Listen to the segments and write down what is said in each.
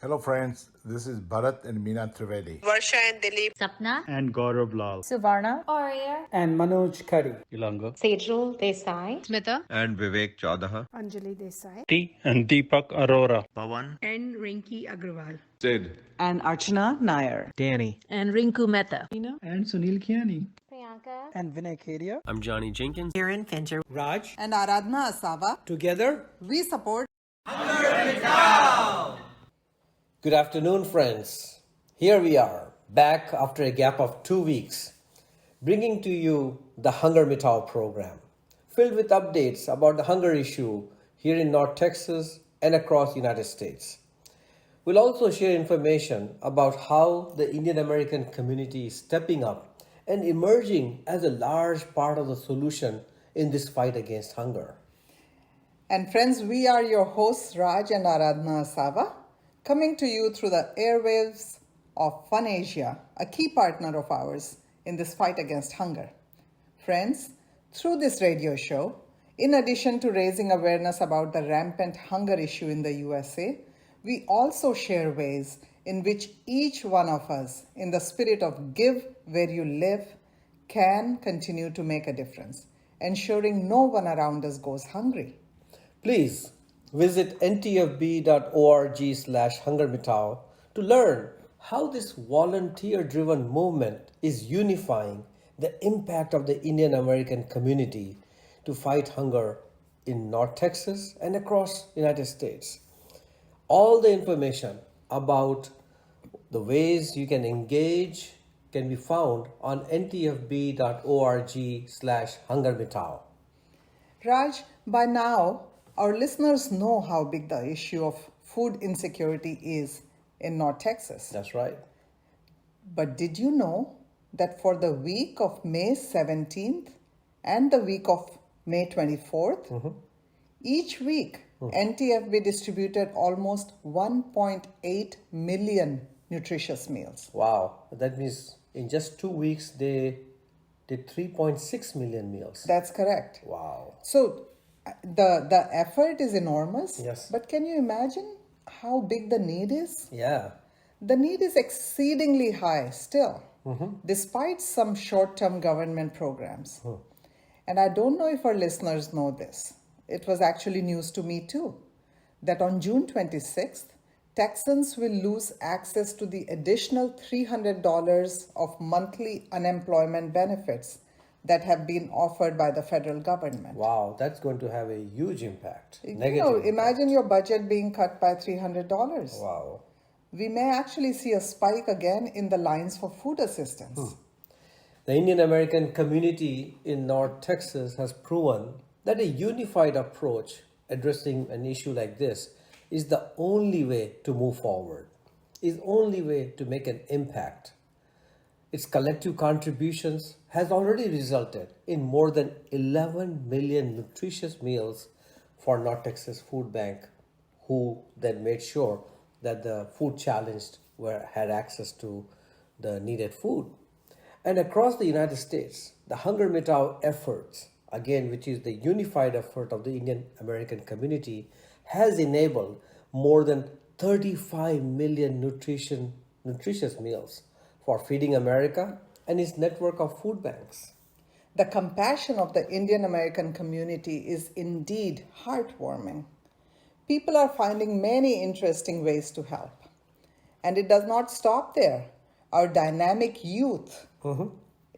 Hello friends, this is Bharat and Meena Trivedi. Varsha and Dilip. Sapna and Gaurav Lal. Suvarna, Arya, and Manoj Khari. Ilanga. Sejal Desai Smita, and Vivek Chaudaha. Anjali Desai, T and Deepak Arora. Pawan and Rinki Agrawal, Sid, And Archana Nair. Danny, and Rinku Mehta, And Sunil Kiani. Priyanka, And Vinay Kedia. I'm Johnny Jenkins. Kiran Fincher Raj. and Aradhna Asava. Together. We support Good afternoon, friends. Here we are, back after a gap of 2 weeks, bringing to you the HungerMitao program, filled with updates about the hunger issue here in North Texas and across the United States. We'll also share information about how the Indian American community is stepping up and emerging as a large part of the solution in this fight against hunger. And friends, we are your hosts, Raj and Aradhna Asava, coming to you through the airwaves of Fun Asia, a key partner of ours in this fight against hunger. Friends, through this radio show, in addition to raising awareness about the rampant hunger issue in the USA, we also share ways in which each one of us, in the spirit of give where you live, can continue to make a difference, ensuring no one around us goes hungry. Please visit ntfb.org/HungerMitao to learn how this volunteer-driven movement is unifying the impact of the Indian American community to fight hunger in North Texas and across the United States. All the information about the ways you can engage can be found on ntfb.org/HungerMitao. Raj, by now, our listeners know how big the issue of food insecurity is in North Texas. That's right. But did you know that for the week of May 17th and the week of May 24th, each week NTFB distributed almost 1.8 million nutritious meals. Wow, that means in just 2 weeks they did 3.6 million meals. That's correct. Wow. So the effort is enormous. Yes. But can you imagine how big the need is? Yeah. The need is exceedingly high still, despite some short-term government programs. And I don't know if our listeners know this. It was actually news to me too, that on June 26th, Texans will lose access to the additional $300 of monthly unemployment benefits that have been offered by the federal government. Wow, that's going to have a huge impact. Imagine your budget being cut by $300. Wow. We may actually see a spike again in the lines for food assistance. The Indian American community in North Texas has proven that a unified approach addressing an issue like this is the only way to move forward, is the only way to make an impact. Its collective contributions has already resulted in more than 11 million nutritious meals for North Texas Food Bank, who then made sure that the food challenged had access to the needed food. And across the United States, the HungerMitao efforts, again, which is the unified effort of the Indian American community, has enabled more than 35 million nutritious meals for Feeding America and its network of food banks. The compassion of the Indian American community is indeed heartwarming. People are finding many interesting ways to help. And it does not stop there. Our dynamic youth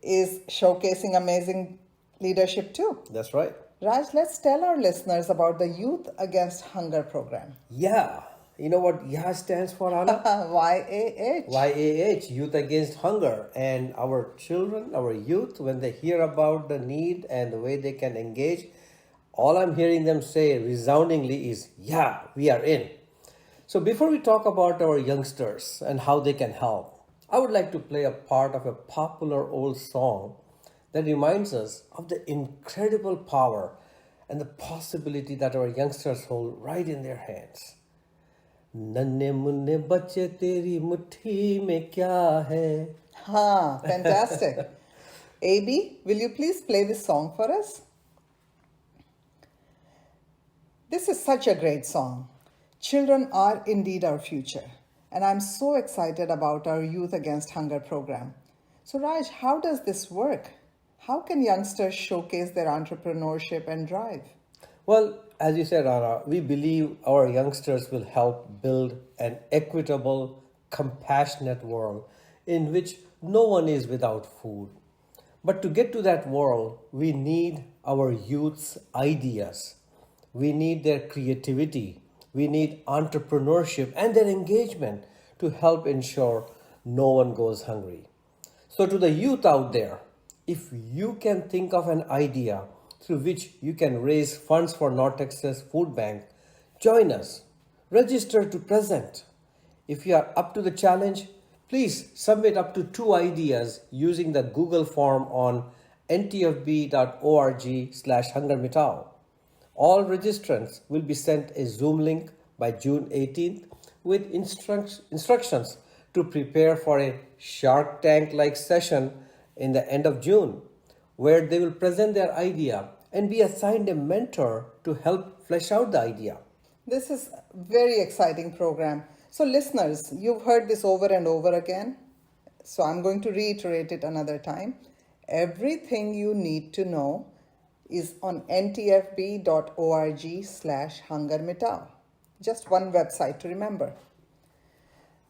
is showcasing amazing leadership too. That's right. Raj, let's tell our listeners about the Youth Against Hunger program. Yeah. You know what YAH stands for, Anna? YAH. YAH, Youth Against Hunger. And our children, our youth, when they hear about the need and the way they can engage, all I'm hearing them say resoundingly is, yeah, we are in. So before we talk about our youngsters and how they can help, I would like to play a part of a popular old song that reminds us of the incredible power and the possibility that our youngsters hold right in their hands. नन्हे मुन्ने बच्चे तेरी मुट्ठी में क्या है? Fantastic. AB, will you please play this song for us? This is such a great song. Children are indeed our future. and I'm so excited about our Youth Against Hunger program. So, Raj, how does this work? How can youngsters showcase their entrepreneurship and drive? Well, as you said, Anna, we believe our youngsters will help build an equitable, compassionate world in which no one is without food. But to get to that world, we need our youth's ideas. We need their creativity. We need entrepreneurship and their engagement to help ensure no one goes hungry. So, to the youth out there, if you can think of an idea through which you can raise funds for North Texas Food Bank, join us. Register to present. If you are up to the challenge, please submit up to 2 ideas using the Google form on ntfb.org/HungerMitao. All registrants will be sent a Zoom link by June 18th with instructions to prepare for a Shark Tank-like session in the end of June, where they will present their idea and be assigned a mentor to help flesh out the idea. This is a very exciting program. So, listeners, you've heard this over and over again. So, I'm going to reiterate it another time. Everything you need to know is on ntfb.org/HungerMitao. Just one website to remember.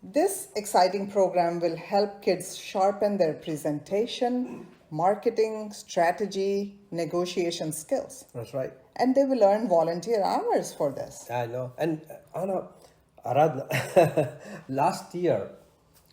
This exciting program will help kids sharpen their presentation, marketing, strategy, negotiation skills. That's right. And they will earn volunteer hours for this. I know. And Anna, Aradhana, last year,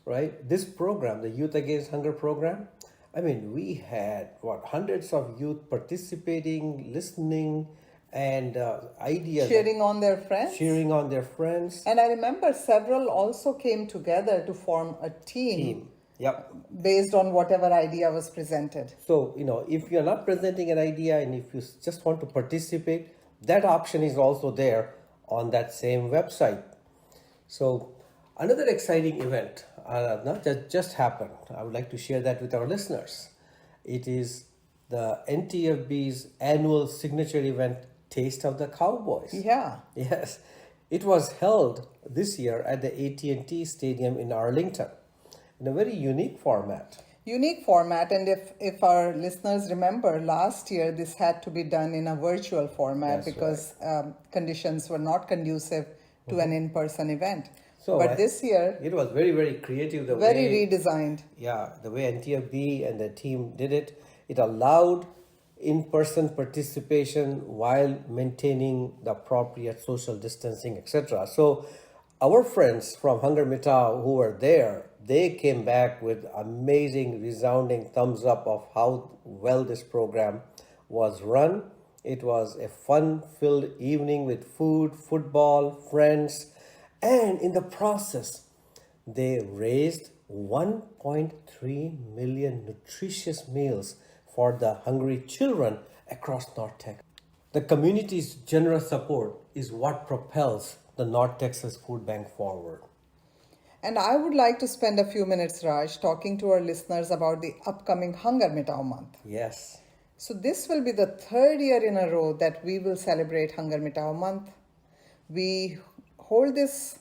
right, this program, the Youth Against Hunger program, I mean, we had, hundreds of youth participating, listening, and ideas. Cheering on their friends. Cheering on their friends. And I remember several also came together to form a team. Yep. Based on whatever idea was presented. So, if you're not presenting an idea and if you just want to participate, that option is also there on that same website. So, another exciting event that just happened, I would like to share that with our listeners. It is the NTFB's annual signature event, Taste of the Cowboys. Yeah. Yes. It was held this year at the AT&T Stadium in Arlington in a very unique format. Unique format, and if our listeners remember, last year this had to be done in a virtual format. That's because conditions were not conducive to an in-person event. So but this year, it was very, very creative. Very redesigned. Yeah, the way NTFB and the team did it. It allowed in-person participation while maintaining the appropriate social distancing, etc. So our friends from HungerMitao who were there, they came back with amazing, resounding thumbs up of how well this program was run. It was a fun-filled evening with food, football, friends, and in the process, they raised 1.3 million nutritious meals for the hungry children across North Texas. The community's generous support is what propels the North Texas Food Bank forward. And I would like to spend a few minutes, Raj, talking to our listeners about the upcoming HungerMitao month. Yes. So this will be the 3rd year in a row that we will celebrate HungerMitao month. We hold this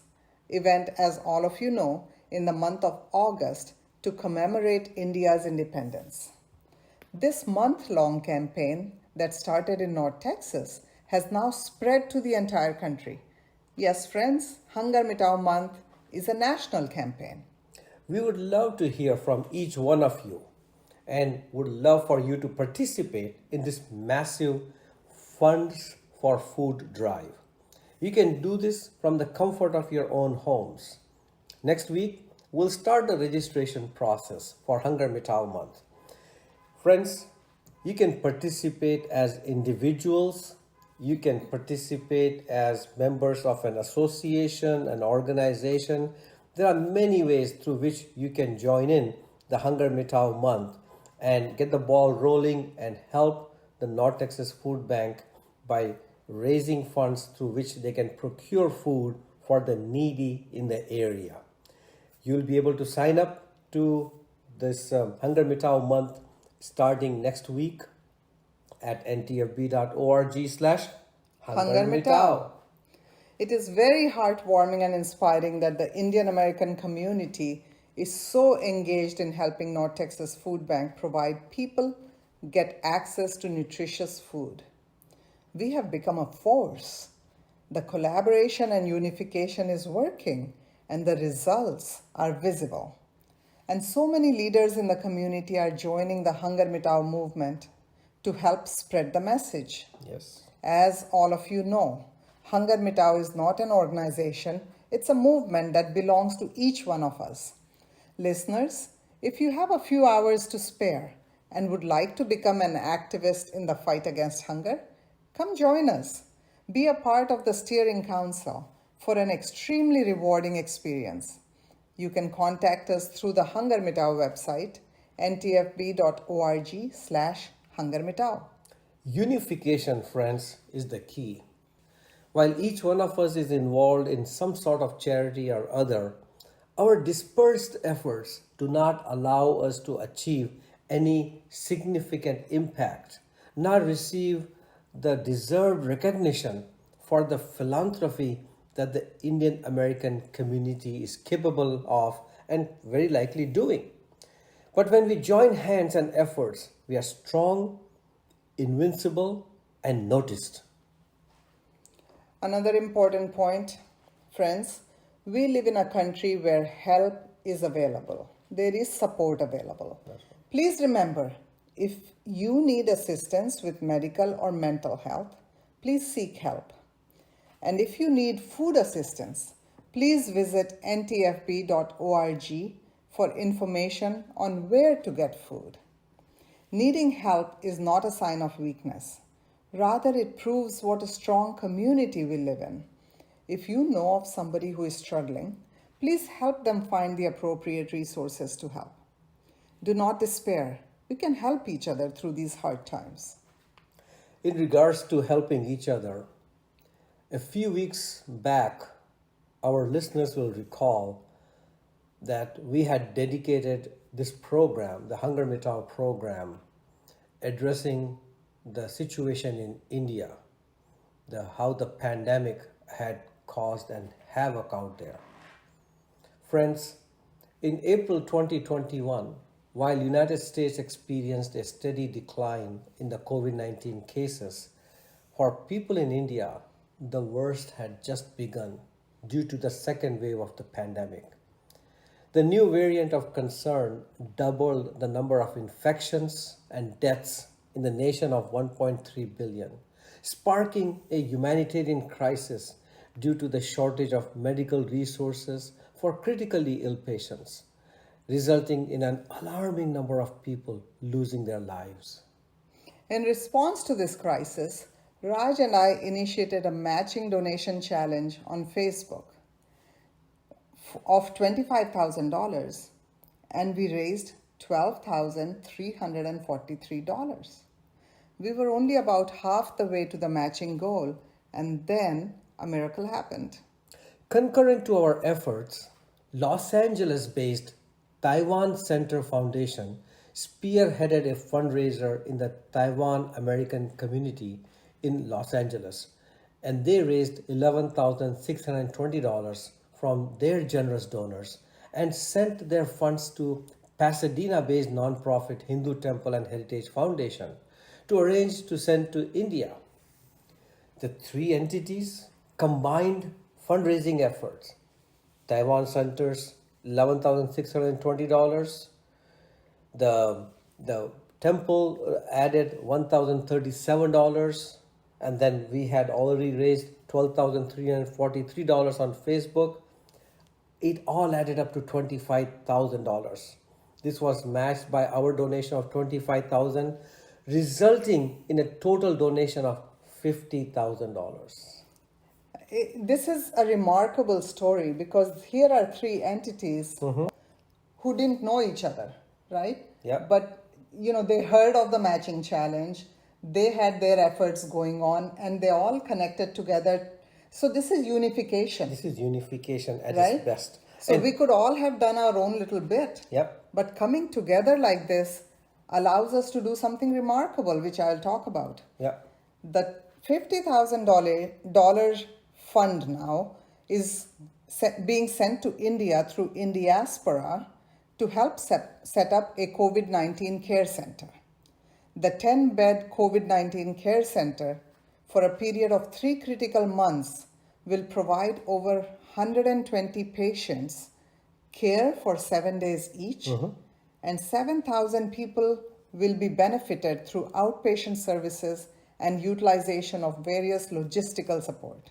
event, as all of you know, in the month of August to commemorate India's independence. This month-long campaign that started in North Texas has now spread to the entire country. Yes, friends, HungerMitao month is a national campaign. We would love to hear from each one of you and would love for you to participate in this massive Funds for Food drive. You can do this from the comfort of your own homes. Next week, we'll start the registration process for HungerMitao month. Friends, you can participate as individuals, you can participate as members of an association, an organization. There are many ways through which you can join in the HungerMitao month and get the ball rolling and help the North Texas Food Bank by raising funds through which they can procure food for the needy in the area. You'll be able to sign up to this HungerMitao month starting next week at ntfb.org/HungerMitao. It is very heartwarming and inspiring that the Indian American community is so engaged in helping North Texas Food Bank provide people get access to nutritious food. We have become a force. The collaboration and unification is working, and the results are visible. And so many leaders in the community are joining the HungerMitao movement to help spread the message. Yes. As all of you know, HungerMitao is not an organization, it's a movement that belongs to each one of us. Listeners, if you have a few hours to spare and would like to become an activist in the fight against hunger, come join us. Be a part of the steering council for an extremely rewarding experience. You can contact us through the HungerMitao website, ntfb.org/HungerMitao. Unification, friends, is the key. While each one of us is involved in some sort of charity or other, our dispersed efforts do not allow us to achieve any significant impact, nor receive the deserved recognition for the philanthropy that the Indian American community is capable of and very likely doing. But when we join hands and efforts, we are strong, invincible, and noticed. Another important point, friends, we live in a country where help is available. There is support available. Please remember, if you need assistance with medical or mental health, please seek help. And if you need food assistance, please visit ntfb.org for information on where to get food. Needing help is not a sign of weakness. Rather, it proves what a strong community we live in. If you know of somebody who is struggling, please help them find the appropriate resources to help. Do not despair. We can help each other through these hard times. In regards to helping each other, a few weeks back, our listeners will recall that we had dedicated this program, the HungerMitao program, addressing the situation in India, how the pandemic had caused and havoc out there. Friends, in April 2021, while United States experienced a steady decline in the COVID-19 cases, for people in India, the worst had just begun due to the second wave of the pandemic. The new variant of concern doubled the number of infections and deaths in the nation of 1.3 billion, sparking a humanitarian crisis due to the shortage of medical resources for critically ill patients, resulting in an alarming number of people losing their lives. In response to this crisis, Raj and I initiated a matching donation challenge on Facebook of $25,000, and we raised $12,343. We were only about half the way to the matching goal, and then a miracle happened. Concurrent to our efforts, Los Angeles-based Taiwan Center Foundation spearheaded a fundraiser in the Taiwan American community in Los Angeles, and they raised $11,620 from their generous donors and sent their funds to Pasadena-based nonprofit Hindu Temple and Heritage Foundation to arrange to send to India. The three entities combined fundraising efforts. Taiwan Center's $11,620. The temple added $1,037, and then we had already raised $12,343 on Facebook. It all added up to $25,000. This was matched by our donation of $25,000, resulting in a total donation of $50,000. This is a remarkable story because here are three entities who didn't know each other, right? Yeah. But, they heard of the matching challenge. They had their efforts going on and they all connected together. So this is unification. This is unification at right? its best. So we could all have done our own little bit. Yep. But coming together like this allows us to do something remarkable, which I'll talk about. Yep. The $50,000 fund now is being sent to India through Indiaspora to help set up a COVID-19 care center. The 10-bed COVID-19 care center for a period of 3 critical months will provide over 120 patients care for 7 days each, and 7,000 people will be benefited through outpatient services and utilization of various logistical support.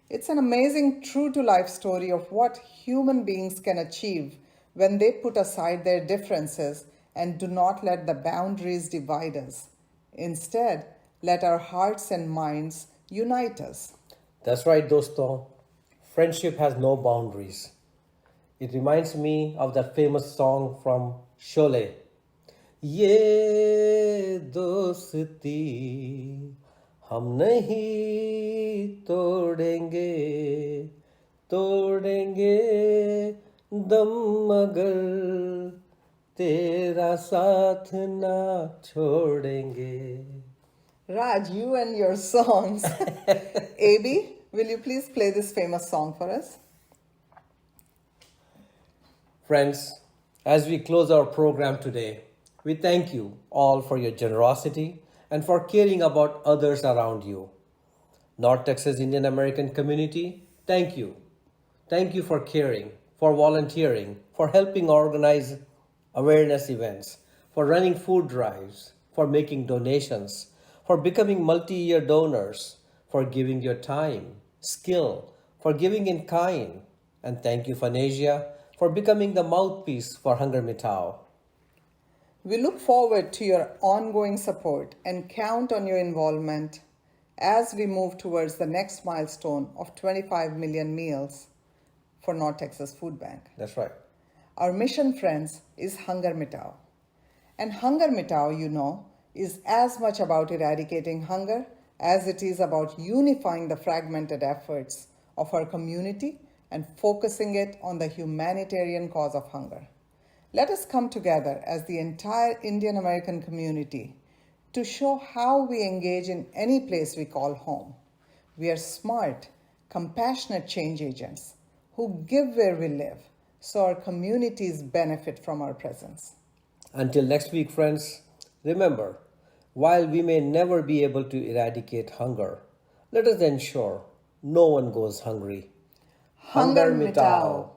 It's an amazing true-to-life story of what human beings can achieve when they put aside their differences and do not let the boundaries divide us. Instead, let our hearts and minds unite us. That's right, dosto. Friendship has no boundaries. It reminds me of that famous song from Sholay. Ye dosti hum nahi todenge, todenge dam magar tera saath na chodenge. Raj, you and your songs. AB, will you please play this famous song for us? Friends, as we close our program today, we thank you all for your generosity and for caring about others around you. North Texas Indian American community, thank you. Thank you for caring, for volunteering, for helping organize awareness events, for running food drives, for making donations, for becoming multi-year donors, for giving your time, skill, for giving in kind. And thank you, Fanasia, for becoming the mouthpiece for HungerMitao. We look forward to your ongoing support and count on your involvement as we move towards the next milestone of 25 million meals for North Texas Food Bank. That's right. Our mission, friends, is HungerMitao. And HungerMitao, you know, is as much about eradicating hunger as it is about unifying the fragmented efforts of our community and focusing it on the humanitarian cause of hunger. Let us come together as the entire Indian American community to show how we engage in any place we call home. We are smart, compassionate change agents who give where we live, so our communities benefit from our presence. Until next week, friends, remember, while we may never be able to eradicate hunger, let us ensure no one goes hungry. HungerMitao.